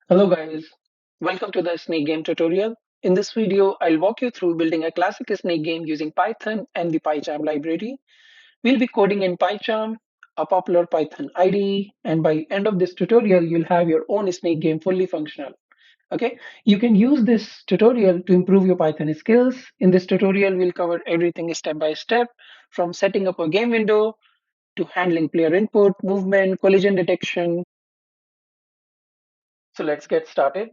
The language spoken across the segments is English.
Hello guys, welcome to the snake game tutorial. In this video, I'll walk you through building a classic snake game using Python and the PyCharm library. We'll be coding in PyCharm, a popular Python IDE, and by end of this tutorial, you'll have your own snake game fully functional. Okay, you can use this tutorial to improve your Python skills. In this tutorial, we'll cover everything step by step, from setting up a game window to handling player input, movement, collision detection. So let's get started.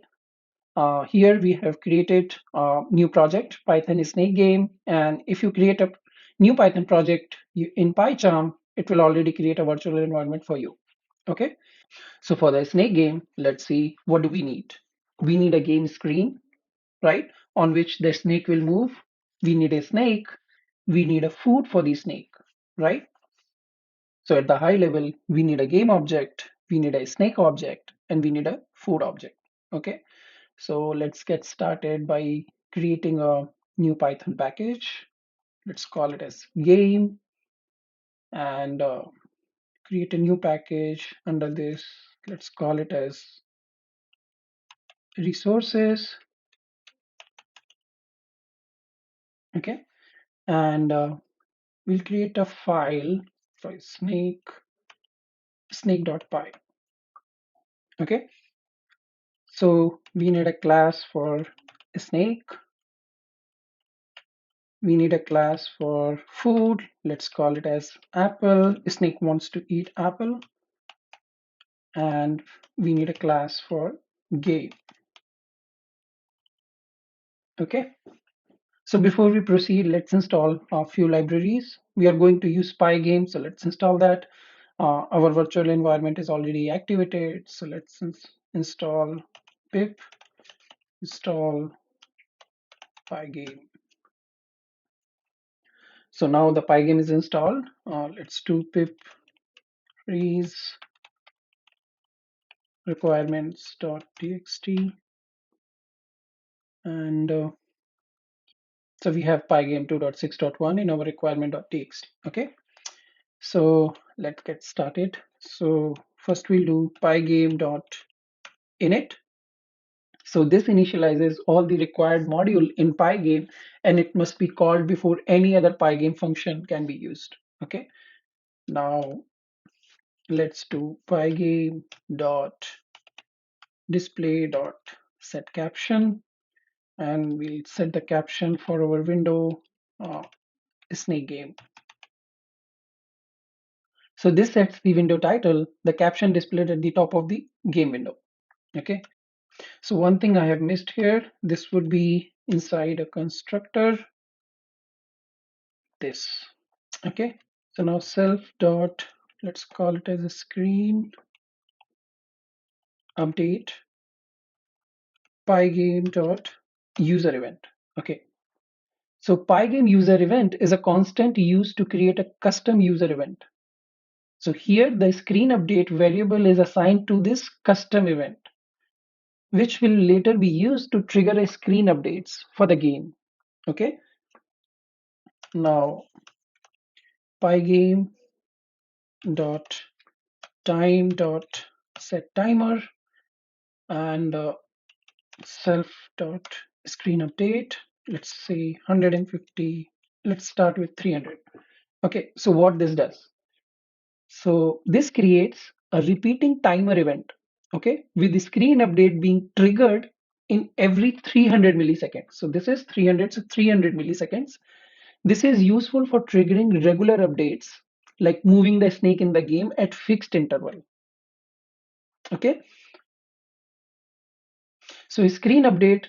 Here we have created a new project, Python Snake Game. And if you create a new Python project in PyCharm, it will already create a virtual environment for you. Okay, so for the snake game, let's see what do we need. We need a game screen, right, on which the snake will move. We need a snake. We need a food for the snake, right? So at the high level, we need a game object, we need a snake object, and we need a food object. Okay. So let's get started by creating a new Python package. Let's call it as game and create a new package under this. Let's call it as resources. Okay. And we'll create a file for snake.py. Okay. So we need a class for snake. We need a class for food. Let's call it as apple. Snake wants to eat apple. And we need a class for game. Okay. So before we proceed, let's install a few libraries. We are going to use PyGame, so let's install that. Our virtual environment is already activated, so let's install pip install PyGame. So now the PyGame is installed. Let's do pip freeze requirements.txt and so we have pygame 2.6.1 in our requirement.txt. Okay, so let's get started. So first we'll do pygame.init. So this initializes all the required module in pygame, and it must be called before any other pygame function can be used. Okay, now let's do pygame.display.setCaption, and we'll set the caption for our window uh, snake game. So this sets the window title, the caption displayed at the top of the game window. Okay. So one thing I have missed here, this would be inside a constructor, this. Okay. So now self dot, let's call it as a screen update pygame dot user event. Okay. So pygame user event is a constant used to create a custom user event. So here the screen update variable is assigned to this custom event, which will later be used to trigger a screen updates for the game. Okay, now pygame dot time dot set timer and self dot screen update. Let's say 150. Let's start with 300. Okay, so what this does? So this creates a repeating timer event. Okay, with the screen update being triggered in every 300 milliseconds. So this is 300, so 300 milliseconds. This is useful for triggering regular updates, like moving the snake in the game at fixed interval. Okay, so screen update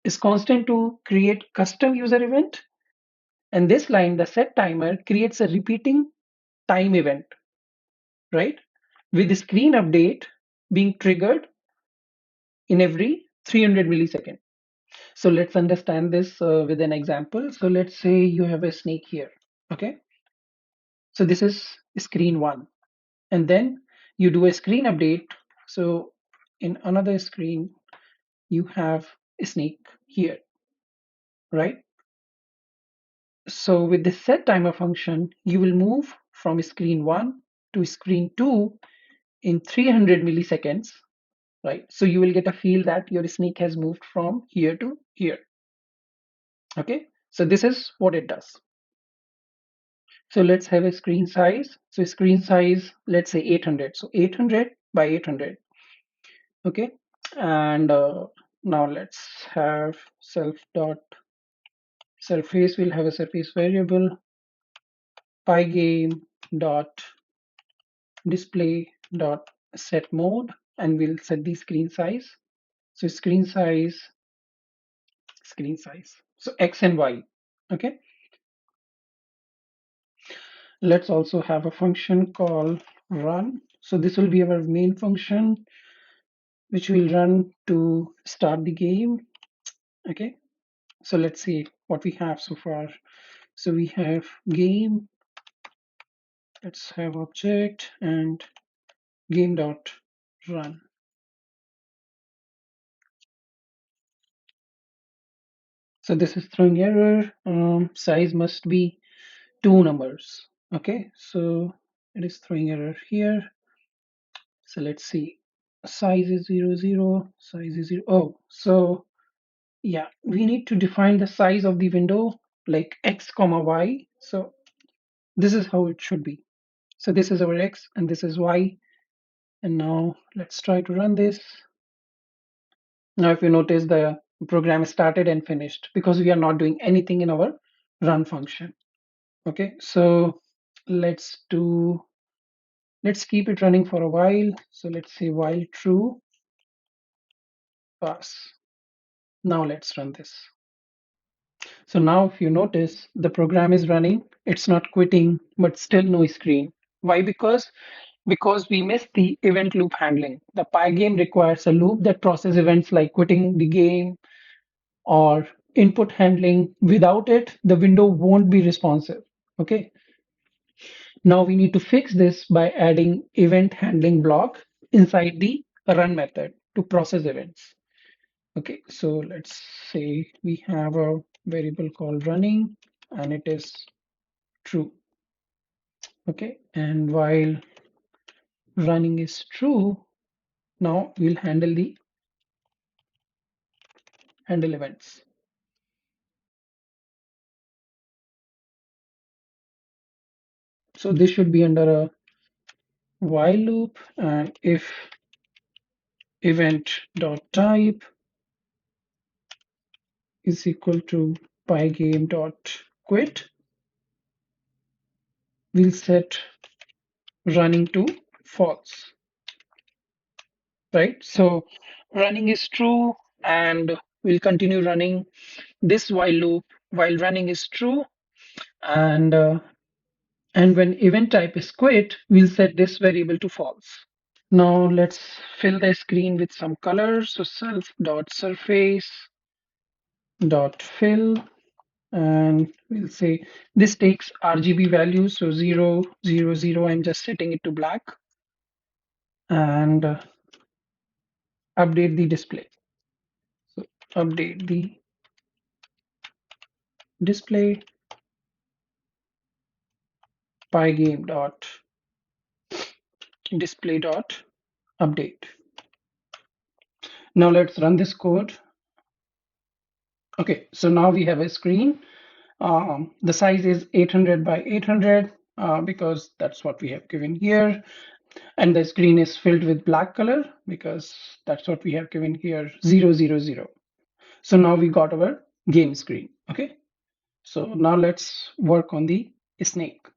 is constant to create custom user event, and this line, the set timer, creates a repeating time event, right? With the screen update being triggered in every 300 milliseconds. So let's understand this with an example. So let's say you have a snake here. Okay, so this is screen one, and then you do a screen update. So in another screen, you have a snake here, right? So with the set timer function, you will move from screen one to screen two in 300 milliseconds. right? So you will get a feel that your snake has moved from here to here. Okay, so this is what it does. So let's have a screen size. So screen size, let's say 800. So 800 by 800. Okay, and now let's have self dot surface. We'll have a surface variable pygame dot display dot set mode, and we'll set the screen size. So screen size. So X and Y. Okay. Let's also have a function called run. So this will be our main function, which will run to start the game. Okay. So let's see what we have so far. So we have game. Let's have object and game dot run. So this is throwing error. Size must be two numbers. Okay, so it is throwing error here. So let's see. Size is 0, 0. Size is 0. Oh, so yeah, we need to define the size of the window like x comma y. So this is how it should be. So this is our x and this is y. And now let's try to run this. Now, if you notice, the program started and finished because we are not doing anything in our run function. Okay, so let's do, let's keep it running for a while. So let's say while true, pass. Now let's run this. So now if you notice, the program is running, it's not quitting, but still no screen. Why? Because we missed the event loop handling. The PyGame requires a loop that processes events like quitting the game or input handling. Without it, the window won't be responsive. Okay. Now we need to fix this by adding event handling block inside the run method to process events. Okay, so let's say we have a variable called running and it is true. Okay, and while running is true, now we'll handle the handle events. So this should be under a while loop, and if event dot type is equal to pygame dot quit, we'll set running to false, right? So running is true, and we'll continue running this while loop while running is true, and when event type is quit, we'll set this variable to false. Now let's fill the screen with some color. So self dot surface dot fill, and we'll say this takes RGB values. So 0, 0, 0. I'm just setting it to black, and update the display. So update the display pygame dot display dot update. Now let's run this code. Okay, so now we have a screen. The size is 800 by 800 because that's what we have given here. And the screen is filled with black color because that's what we have given here, 0, 0, 0. So now we got our game screen. Okay, so now let's work on the snake.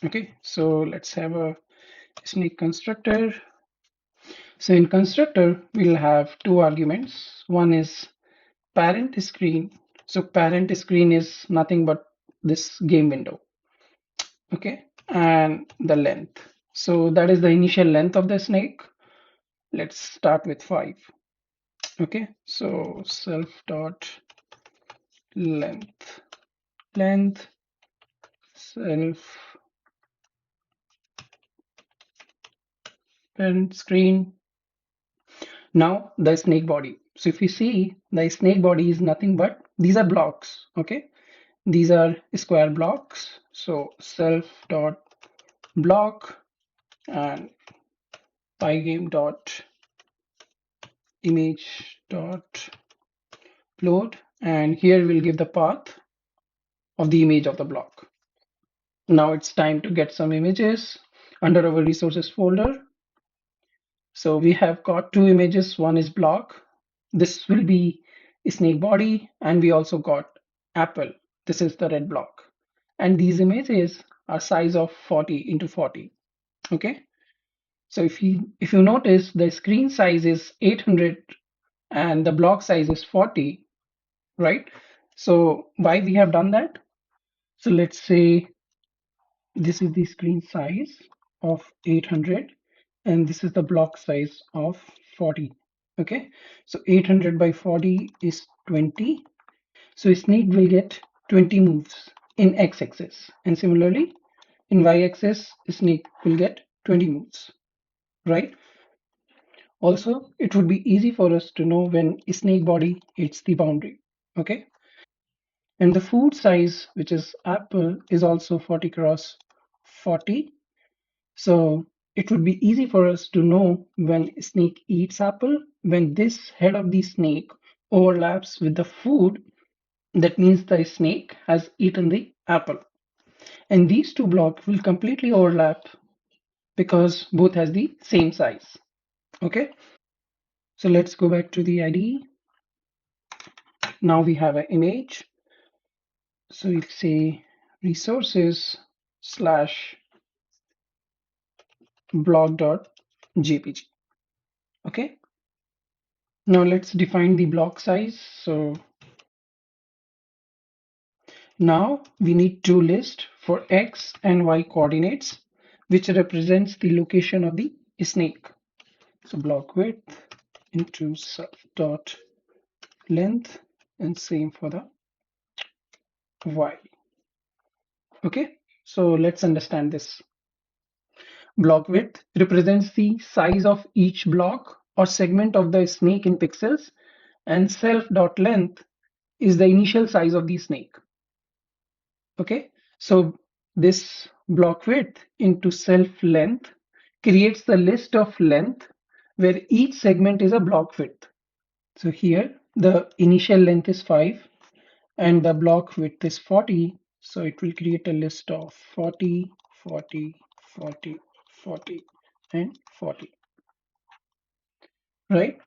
Okay, so let's have a snake constructor. So in constructor, we'll have two arguments. One is parent screen. So parent screen is nothing but this game window. Okay, and the length. So that is the initial length of the snake. Let's start with 5. Okay, so self dot length, length, self parent screen. Now the snake body. So if you see, the snake body is nothing but these are blocks. Okay, these are square blocks. So self dot block and pygame dot image dot load, and here we'll give the path of the image of the block. Now it's time to get some images under our resources folder. So we have got two images. One is block. This will be a snake body, and we also got apple. This is the red block. And these images are size of 40 into 40. Okay. So if you notice, the screen size is 800 and the block size is 40, right? So why we have done that? So let's say this is the screen size of 800 and this is the block size of 40. Okay, so 800 by 40 is 20. So a snake will get 20 moves in x-axis, and similarly in y-axis a snake will get 20 moves, right? Also, it would be easy for us to know when a snake body hits the boundary. Okay, and the food size, which is apple, is also 40 cross 40. So it would be easy for us to know when a snake eats apple. When this head of the snake overlaps with the food, that means the snake has eaten the apple. And these two blocks will completely overlap because both has the same size. Okay, so let's go back to the IDE. Now we have an image. So we'll say resources slash blog.jpg. Okay, now let's define the block size. So now we need to list for x and y coordinates, which represents the location of the snake. So block width into self dot length, and same for the y. Okay, so let's understand this. Block width represents the size of each block or segment of the snake in pixels, and self dot length is the initial size of the snake. Okay, so this block width into self length creates the list of length where each segment is a block width. So here the initial length is 5 and the block width is 40. So it will create a list of 40, 40, 40, 40, and 40, right?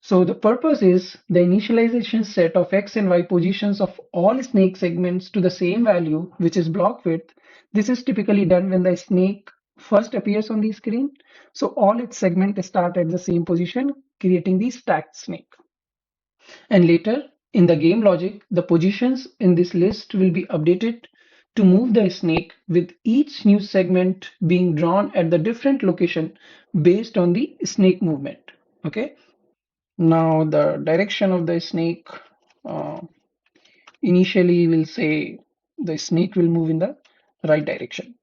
So the purpose is the initialization set of x and y positions of all snake segments to the same value, which is block width. This is typically done when the snake first appears on the screen. So all its segments start at the same position, creating the stacked snake. And later, in the game logic, the positions in this list will be updated to move the snake, with each new segment being drawn at the different location based on the snake movement. Okay. Now the direction of the snake, uh, initially we'll say the snake will move in the right direction.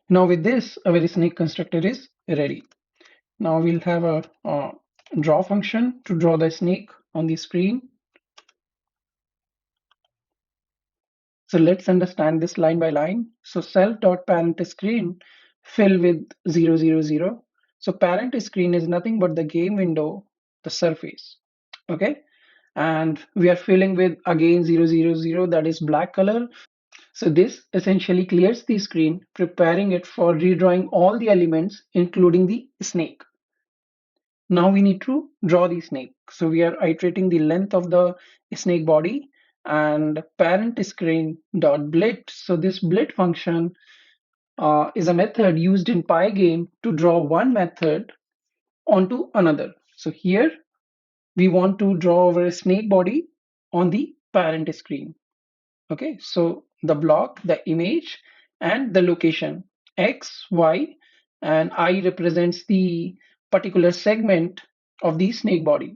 Now with this, our snake constructor is ready. Now we'll have a draw function to draw the snake on the screen. So let's understand this line by line. So self.parent screen fill with 0, 0, 0. So parent screen is nothing but the game window, the surface. Okay. And we are filling with again 0, 0, 0, that is black color. So this essentially clears the screen, preparing it for redrawing all the elements, including the snake. Now we need to draw the snake. So we are iterating the length of the snake body and parent screen dot blit. So this blit function is a method used in PyGame to draw one method onto another. So here we want to draw our snake body on the parent screen. Okay, so the block, the image, and the location x, y, and I represents the particular segment of the snake body.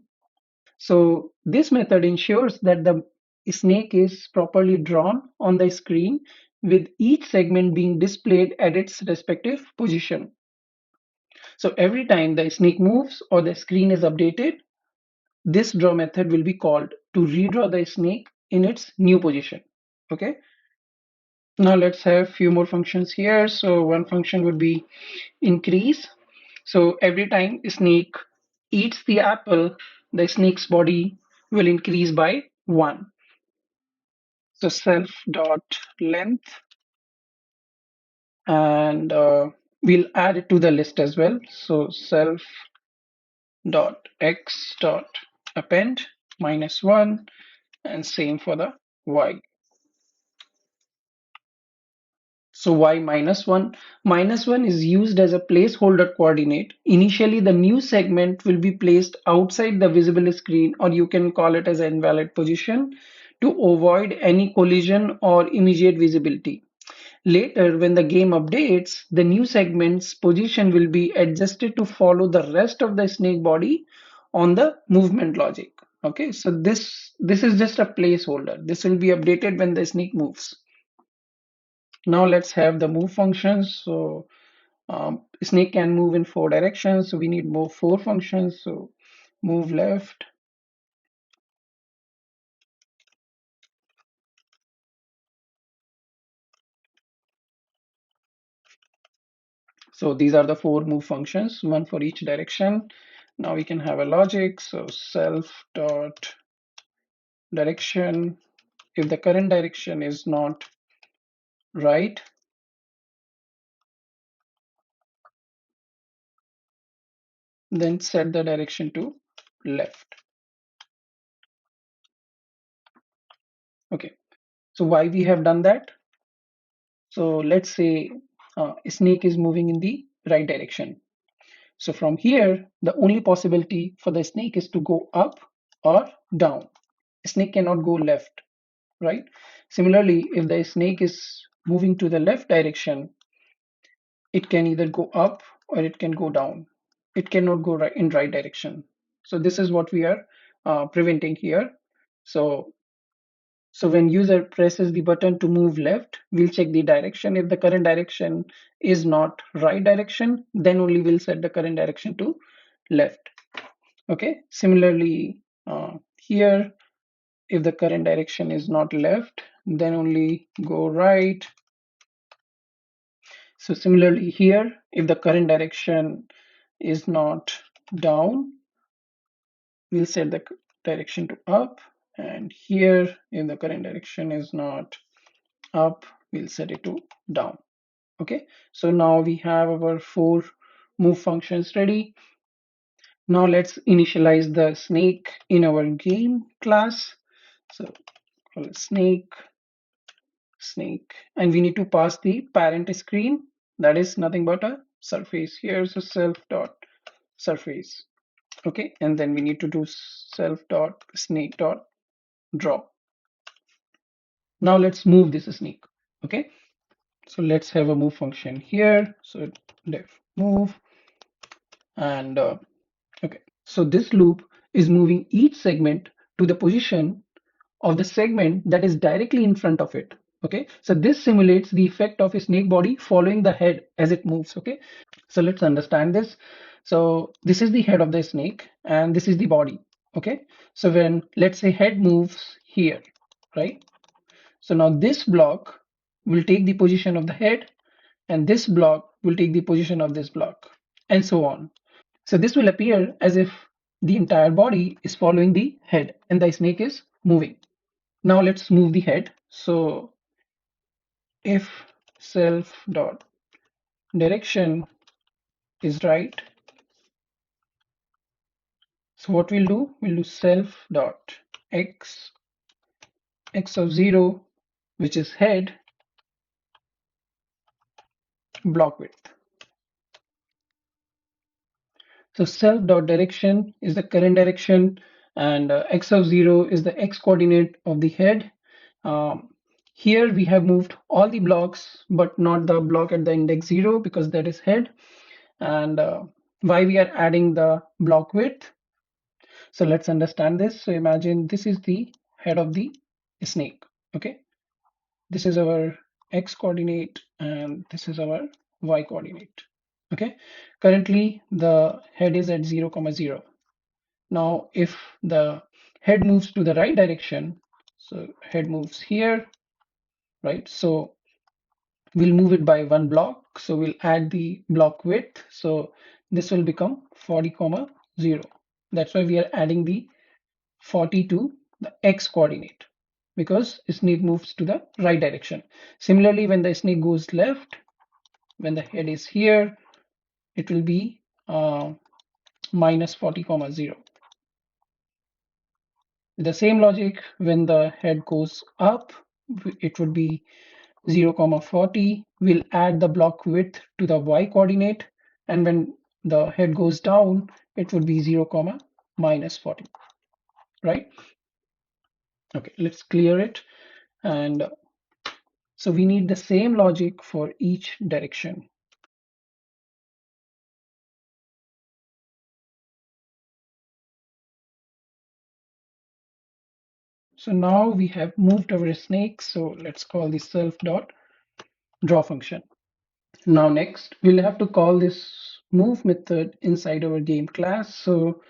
So this method ensures that the snake is properly drawn on the screen, with each segment being displayed at its respective position. So every time the snake moves or the screen is updated, this draw method will be called to redraw the snake in its new position. Okay. Now let's have few more functions here. So one function would be increase. So every time snake eats the apple, the snake's body will increase by 1. So self dot length, and we'll add it to the list as well. So self dot x dot append -1, and same for the y. So y -1. -1 is used as a placeholder coordinate. Initially, the new segment will be placed outside the visible screen, or you can call it as an invalid position, to avoid any collision or immediate visibility. Later, when the game updates, the new segment's position will be adjusted to follow the rest of the snake body on the movement logic. Okay, so this is just a placeholder. This will be updated when the snake moves. Now let's have the move functions. So snake can move in 4 directions. So we need more 4 functions. So move left, so these are the 4 move functions, one for each direction. Now we can have a logic. So self dot direction. If the current direction is not right, then set the direction to left. Okay. So why we have done that? So let's say a snake is moving in the right direction. So from here, the only possibility for the snake is to go up or down. A snake cannot go left, right? Similarly, if the snake is moving to the left direction, it can either go up or it can go down. It cannot go right in right direction. So this is what we are preventing here. So so when user presses the button to move left, we'll check the direction. If the current direction is not right direction, then only we'll set the current direction to left. Okay. Similarly, here, if the current direction is not left, then only go right. So similarly here, if the current direction is not down, we'll set the direction to up. And here, if the current direction is not up, we'll set it to down. Okay, so now we have our 4 move functions ready. Now let's initialize the snake in our game class. So call it snake, and we need to pass the parent screen. That is nothing but a surface here. So self dot surface. Okay, and then we need to do self dot snake dot draw. Now let's move this snake. Okay, so let's have a move function here. So def move, and okay, so this loop is moving each segment to the position of the segment that is directly in front of it. Okay, so this simulates the effect of a snake body following the head as it moves. Okay, so let's understand this. So this is the head of the snake and this is the body. Okay, so when, let's say, head moves here, right? So now this block will take the position of the head, and this block will take the position of this block, and so on. So this will appear as if the entire body is following the head and the snake is moving. Now let's move the head. So if self dot direction is right, so what we'll do self dot x of 0, which is head, block width. So self dot direction is the current direction, and x of 0 is the x coordinate of the head. Um, Here we have moved all the blocks, but not the block at the index 0 because that is head. And why we are adding the block width? So let's understand this. So imagine this is the head of the snake. Okay, this is our x coordinate and this is our y coordinate. Okay, currently the head is at 0, 0. Now if the head moves to the right direction, so head moves here, right? So we'll move it by 1 block. So we'll add the block width. So this will become 40, 0. That's why we are adding the 40 to the x coordinate, because snake moves to the right direction. Similarly, when the snake goes left, when the head is here, it will be minus 40 comma 0. The same logic, when the head goes up, it would be 0 comma 40. We'll add the block width to the y coordinate, and when the head goes down, it would be 0 comma minus 40, right? Okay, let's clear it. And so we need the same logic for each direction. So now we have moved our snake. So let's call this self dot draw function. Now next, we'll have to call this move method inside our game class. So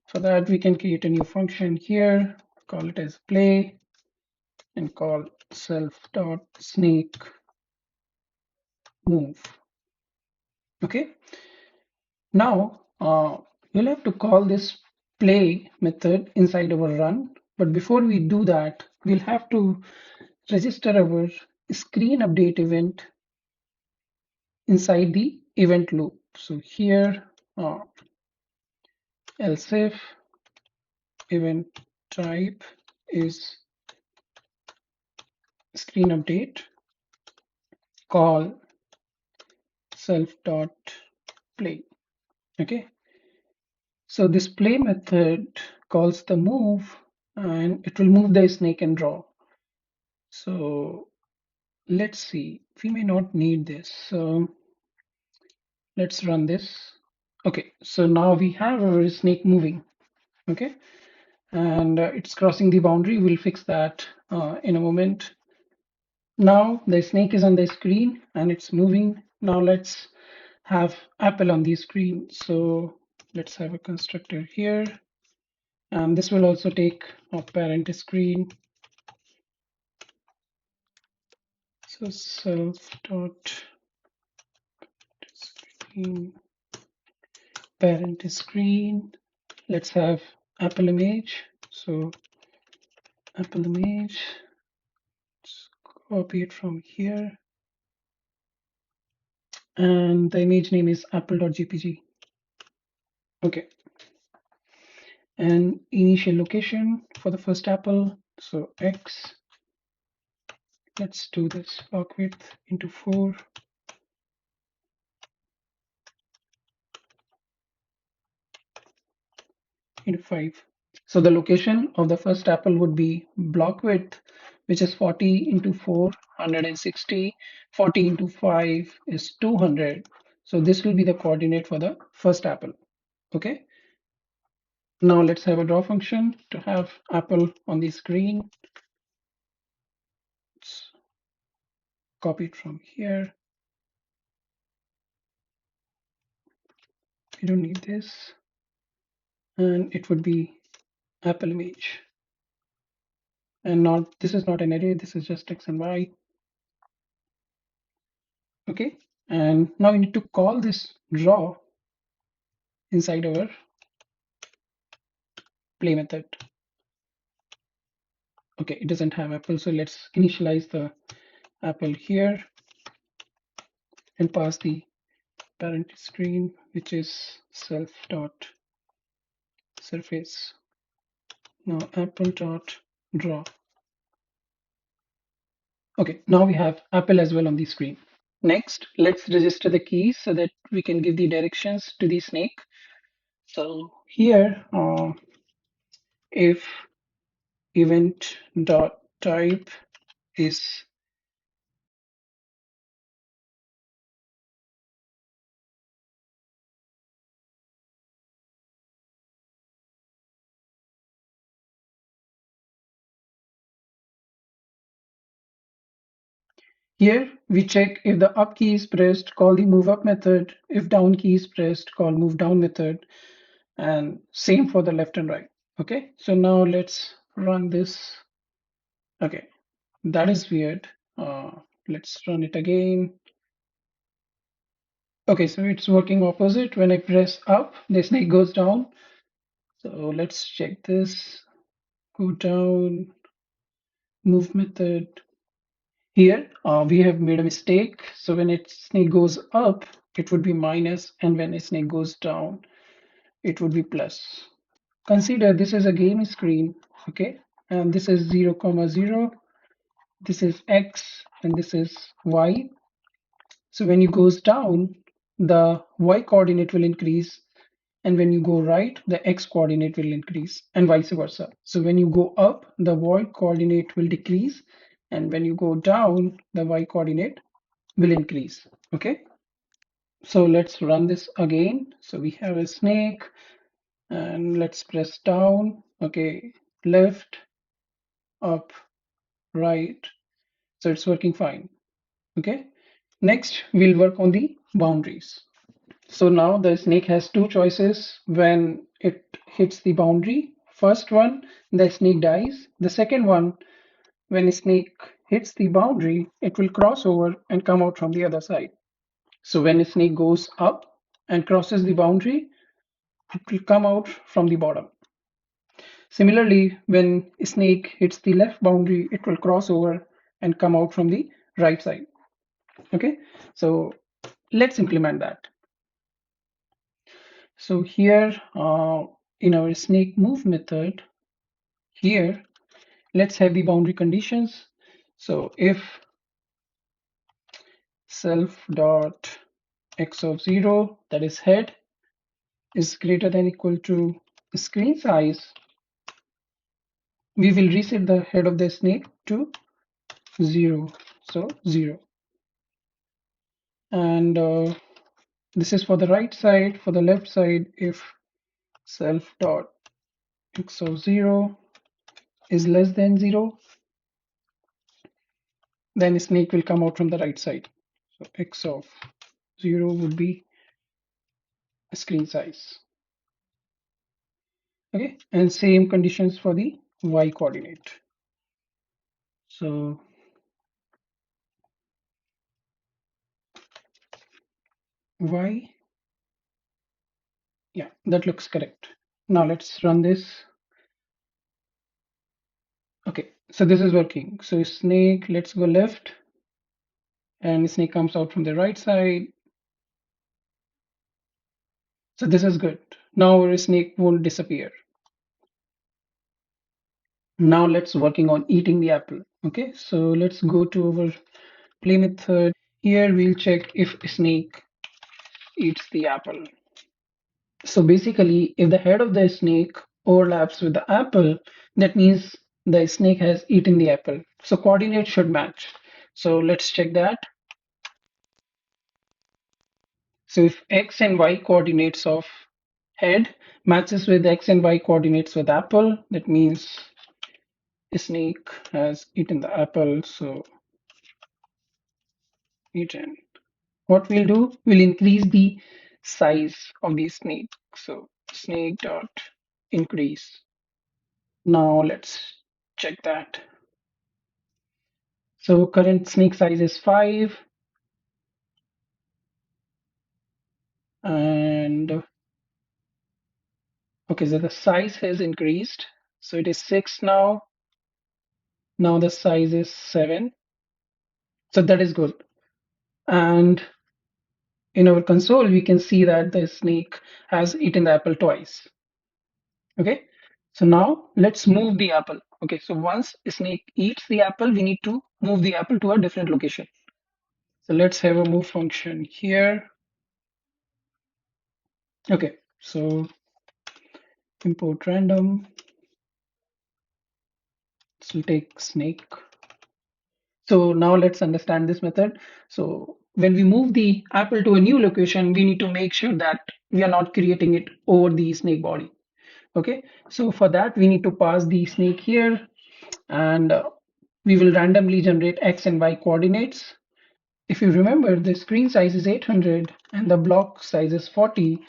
for that, we can create a new function here, call it as play, and call self dot snake move. Okay. Now we'll have to call this play method inside our run. But before we do that, we'll have to register our screen update event inside the event loop. So here, else if event type is screen update, call self dot play. Okay. So this play method calls the move, and it will move the snake and draw. So let's see, we may not need this. So let's run this. Okay, so now we have our snake moving. Okay, and it's crossing the boundary. We'll fix that in a moment. Now the snake is on the screen and it's moving. Now let's have Apple on the screen. So let's have a constructor here. And this will also take a parent screen. So self dot screen parent screen. Let's have Apple image. So Apple image, let's copy it from here. And the image name is apple.jpg. Okay. And initial location for the first apple. So X, let's do this block width into 4. Into 5. So the location of the first apple would be block width, which is 40 into 4, 160. 40 into 5 is 200. So this will be the coordinate for the first apple. Okay. Now let's have a draw function to have Apple on the screen. Let's copy it from here. We don't need this. And it would be Apple image. And not, this is not an array, this is just X and Y. Okay. And now we need to call this draw inside our play method. Okay, it doesn't have Apple, so let's initialize the Apple here and pass the parent screen, which is self dot surface. Now Apple dot draw. Okay, now we have Apple as well on the screen. Next, let's register the keys so that we can give the directions to the snake. So here, if event dot type is here, we check if the up key is pressed, call the move up method. If down key is pressed, call move down method. And same for the left and right. Okay, so now let's run this. Okay, that is weird. Let's run it again. Okay, so it's working opposite. When I press up, the snake goes down. So let's check this. Go down, move method. Here we have made a mistake. So when a snake goes up, it would be minus, and when a snake goes down, it would be plus. Consider this is a game screen, okay? And this is 0, comma 0. This is x, and this is y. So when you goes down, the y coordinate will increase, and when you go right, the x coordinate will increase, and vice versa. So when you go up, the y coordinate will decrease, and when you go down, the y coordinate will increase. Okay, so let's run this again. So we have a snake, and let's press down. Okay, left, up, right. So it's working fine. Okay, next we'll work on the boundaries. So now the snake has two choices when it hits the boundary. First one, the snake dies. The second one, when a snake hits the boundary, it will cross over and come out from the other side. So when a snake goes up and crosses the boundary, it will come out from the bottom. Similarly, when a snake hits the left boundary, it will cross over and come out from the right side. Okay, so let's implement that. So here in our snake move method, here let's have the boundary conditions. So if self dot x of 0, that is head, is greater than equal to screen size, we will reset the head of the snake to 0. So 0. And this is for the right side. For the left side, if self dot x of 0 is less than 0, then snake will come out from the right side. So x of 0 would be screen size. Okay, and same conditions for the y coordinate. So y, yeah, that looks correct. Now let's run this. Okay, so this is working. So snake, let's go left, and snake comes out from the right side. So this is good. Now our snake won't disappear. Now let's working on eating the apple. Okay, so let's go to our play method. Here we'll check if snake eats the apple. So basically, if the head of the snake overlaps with the apple, that means the snake has eaten the apple. So coordinates should match. So let's check that. So if x and y coordinates of head matches with x and y coordinates with apple, that means the snake has eaten the apple. So eaten. What we'll do, we'll increase the size of the snake. So snake dot increase. Now let's check that. So current snake size is 5, and okay, so the size has increased. So it is 6 now. Now the size is 7. So that is good. And in our console, we can see that the snake has eaten the apple twice. Okay, so now let's move the apple. Okay, so once a snake eats the apple, we need to move the apple to a different location. So let's have a move function here. Okay, so import random. So we'll take snake. So now let's understand this method. So when we move the apple to a new location, we need to make sure that we are not creating it over the snake body. Okay, so for that, we need to pass the snake here, and we will randomly generate x and y coordinates. If you remember, the screen size is 800 and the block size is 40.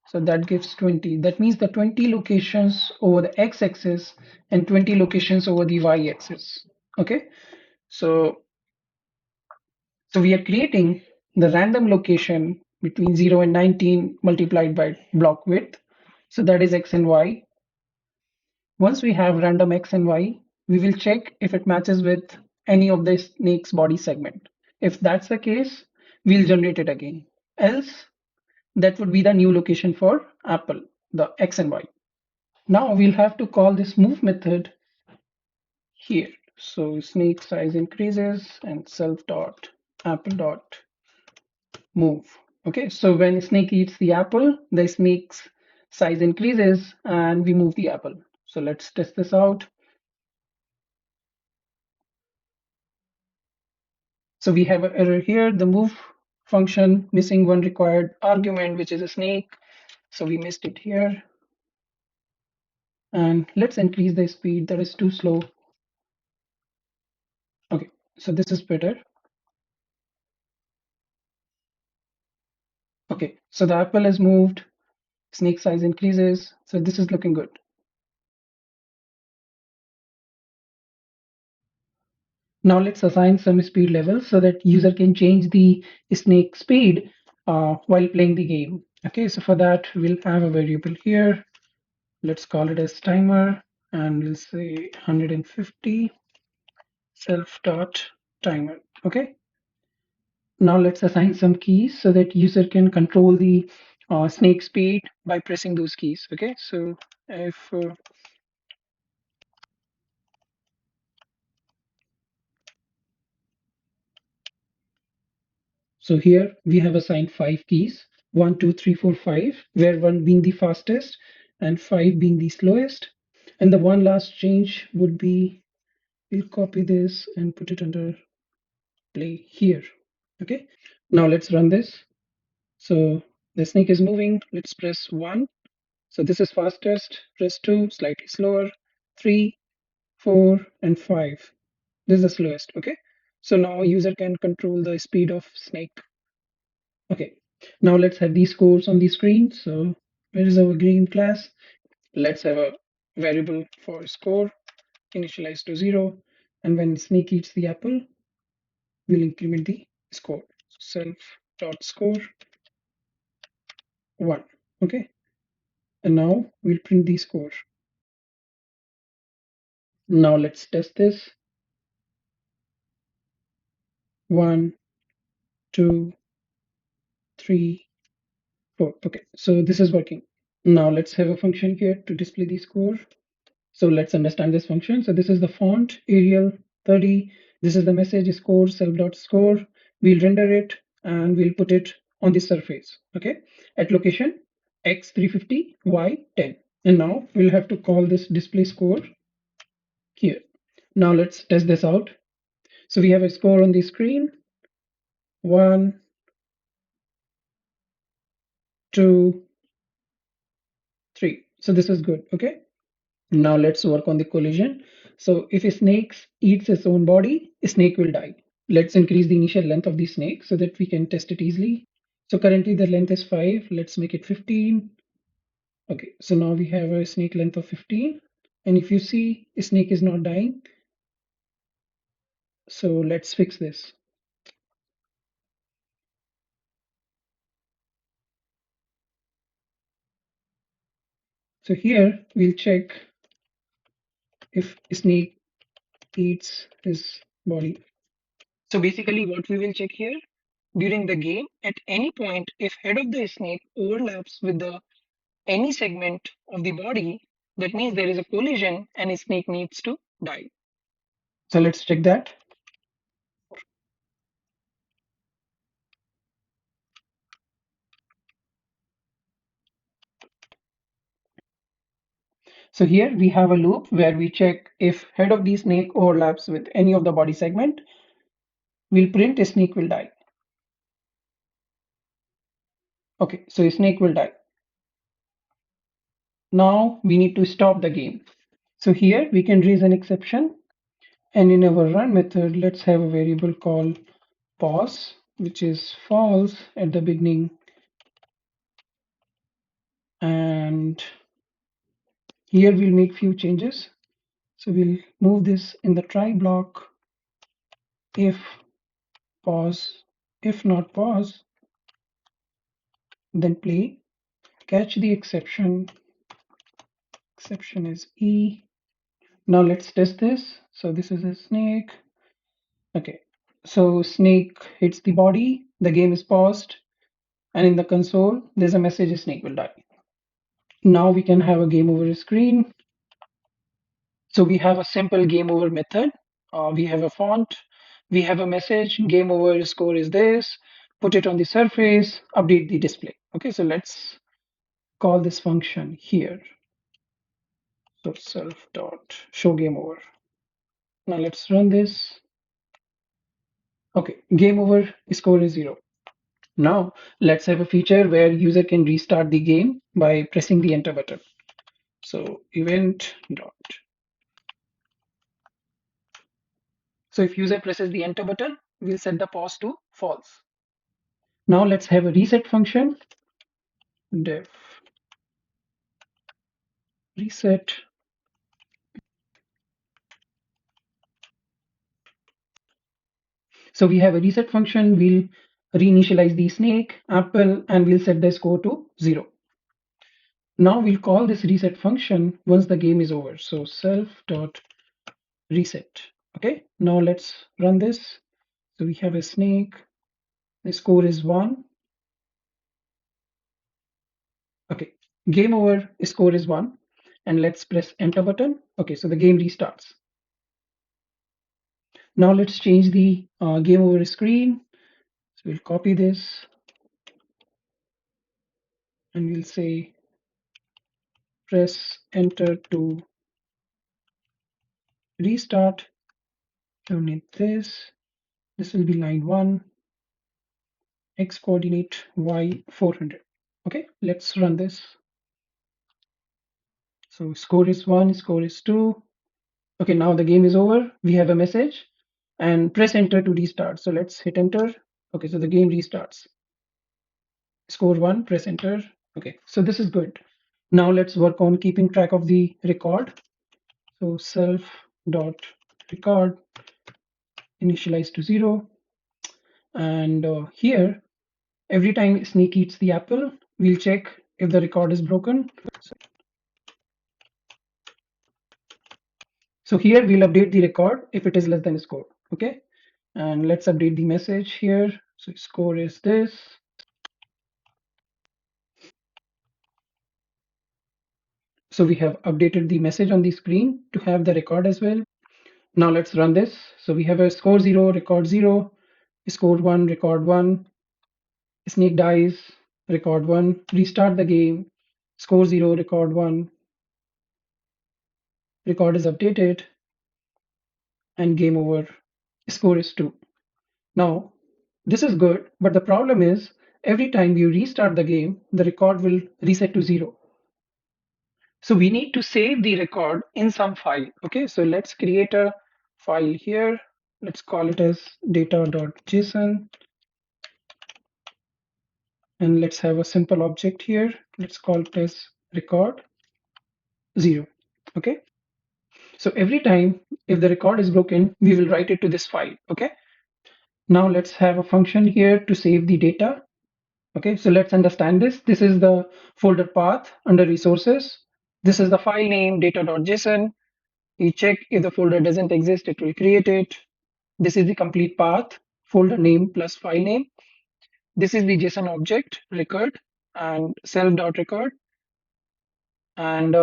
So that gives 20. That means the 20 locations over the x-axis and 20 locations over the y-axis. Okay, so so we are creating the random location between 0 and 19 multiplied by block width. So that is x and y. Once we have random x and y, we will check if it matches with any of the snake's body segment. If that's the case, we'll generate it again. Else, that would be the new location for apple, the x and y. Now we'll have to call this move method here. So snake size increases and self dot apple dot move. Okay, so when snake eats the apple, the snake's size increases and we move the apple. So let's test this out. So we have an error here, the move function missing one required argument, which is a snake. So we missed it here. And let's increase the speed, that is too slow. Okay, so this is better. Okay, so the apple is moved, snake size increases. So this is looking good. Now let's assign some speed levels so that user can change the snake speed while playing the game. Okay, so for that, we'll have a variable here. Let's call it as timer and we'll say 150 self dot timer. Okay, now let's assign some keys so that user can control the snake speed by pressing those keys. Okay, so if so here we have assigned 5 keys, 1, 2, 3, 4, 5, where 1 being the fastest and 5 being the slowest. And the one last change would be we'll copy this and put it under play here. Okay, now let's run this. So the snake is moving. Let's press 1. So this is fastest. Press 2, slightly slower. 3, 4, and 5. This is the slowest. Okay, so now user can control the speed of snake. Okay, now let's have these scores on the screen. So where is our green class? Let's have a variable for score initialized to 0. And when snake eats the apple, we'll increment the score. Self dot score 1. Okay, and now we'll print the score. Now let's test this. 1, 2, 3, 4. Okay, so this is working. Now let's have a function here to display the score. So let's understand this function. So this is the font, Arial 30. This is the message score, self.score. We'll render it and we'll put it on the surface, okay? At location X 350, Y 10. And now we'll have to call this display score here. Now let's test this out. So we have a score on the screen, 1, 2, 3. So this is good, okay? Now let's work on the collision. So if a snake eats its own body, a snake will die. Let's increase the initial length of the snake so that we can test it easily. So currently the length is 5. Let's make it 15. Okay, so now we have a snake length of 15. And if you see, a snake is not dying. So let's fix this. So here we'll check if a snake eats his body. So basically what we will check here, during the game, at any point, if head of the snake overlaps with the any segment of the body, that means there is a collision and a snake needs to die. So let's check that. So here we have a loop where we check if head of the snake overlaps with any of the body segment, we'll print a snake will die. Okay, so a snake will die. Now we need to stop the game. So here we can raise an exception, and in our run method, let's have a variable called pause, which is false at the beginning. And here we'll make few changes. So we'll move this in the try block if pause, if not pause, then play, catch the exception, exception is E. Now let's test this. So this is a snake. Okay. So snake hits the body, the game is paused, and in the console, there's a message snake will die. Now we can have a game over screen. So we have a simple game over method. We have a font, we have a message, game over score is this, put it on the surface, update the display. Okay, so let's call this function here. So self dot show game over. Now let's run this. Okay, game over score is 0. Now let's have a feature where user can restart the game by pressing the enter button. So event dot. So if user presses the enter button, we'll set the pause to false. Now let's have a reset function, def reset. So we have a reset function, we'll reinitialize the snake, apple, and we'll set the score to 0. Now we'll call this reset function once the game is over. So self dot reset. Okay, now let's run this. So we have a snake, the score is 1. Okay, game over, score is 1. And let's press enter button. Okay, so the game restarts. Now let's change the game over screen. So we'll copy this and we'll say press enter to restart. Don't need this. This will be line 1, x coordinate y 400. Okay, let's run this. So score is 1, score is 2. Okay, now the game is over. We have a message and press enter to restart. So let's hit enter. Okay, so the game restarts. Score 1, press enter. Okay, so this is good. Now let's work on keeping track of the record. So self dot record initialize to 0. And here, every time snake eats the apple, we'll check if the record is broken. So here we'll update the record if it is less than score. Okay. And let's update the message here. So score is this. So we have updated the message on the screen to have the record as well. Now let's run this. So we have a score 0, record 0, score 1, record 1, snake dies, record 1, restart the game, score 0, record 1, record is updated, and game over, score is 2. Now, this is good, but the problem is every time you restart the game, the record will reset to 0. So we need to save the record in some file. Okay, so let's create a file here. Let's call it as data.json. And let's have a simple object here. Let's call it as record 0. Okay. So every time if the record is broken, we will write it to this file. Okay. Now let's have a function here to save the data. Okay, so let's understand this. This is the folder path under resources. This is the file name data.json. You check if the folder doesn't exist, it will create it. This is the complete path, folder name plus file name. This is the JSON object record and self.record. And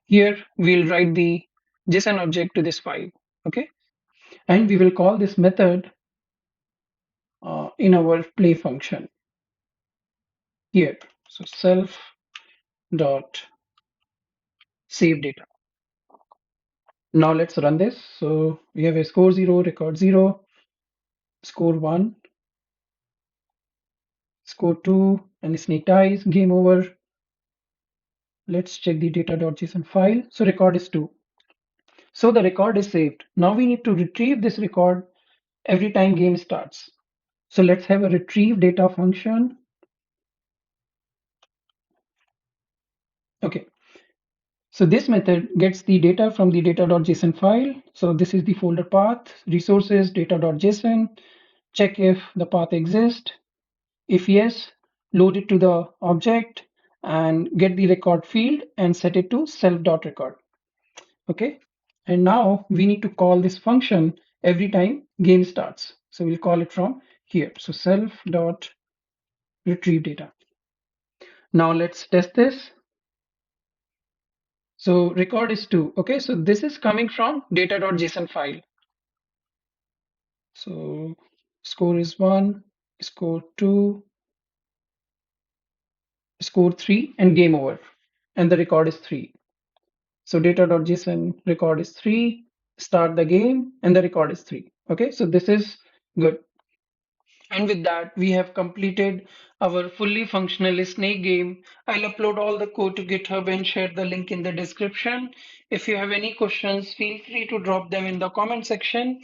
here we'll write the JSON object to this file. Okay, and we will call this method in our play function here. So self dot save data. Now let's run this. So we have a score 0, record 0, score 1, score 2, and snake dies, game over. Let's check the data.json file. So record is 2. So the record is saved. Now we need to retrieve this record every time game starts. So let's have a retrieve data function. Okay. So this method gets the data from the data.json file. So this is the folder path, resources, data.json. Check if the path exists. If yes, load it to the object and get the record field and set it to self.record. Okay. And now we need to call this function every time game starts. So we'll call it from here. So self.retrieve data. Now let's test this. So record is 2. Okay, so this is coming from data.json file. So score is 1, score 2, score 3, and game over. And the record is 3. So data.json record is 3, start the game, and the record is 3. Okay, so this is good. And with that, we have completed our fully functional snake game. I'll upload all the code to GitHub and share the link in the description. If you have any questions, feel free to drop them in the comment section.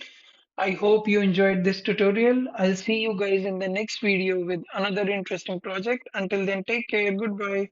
I hope you enjoyed this tutorial. I'll see you guys in the next video with another interesting project. Until then, take care. Goodbye.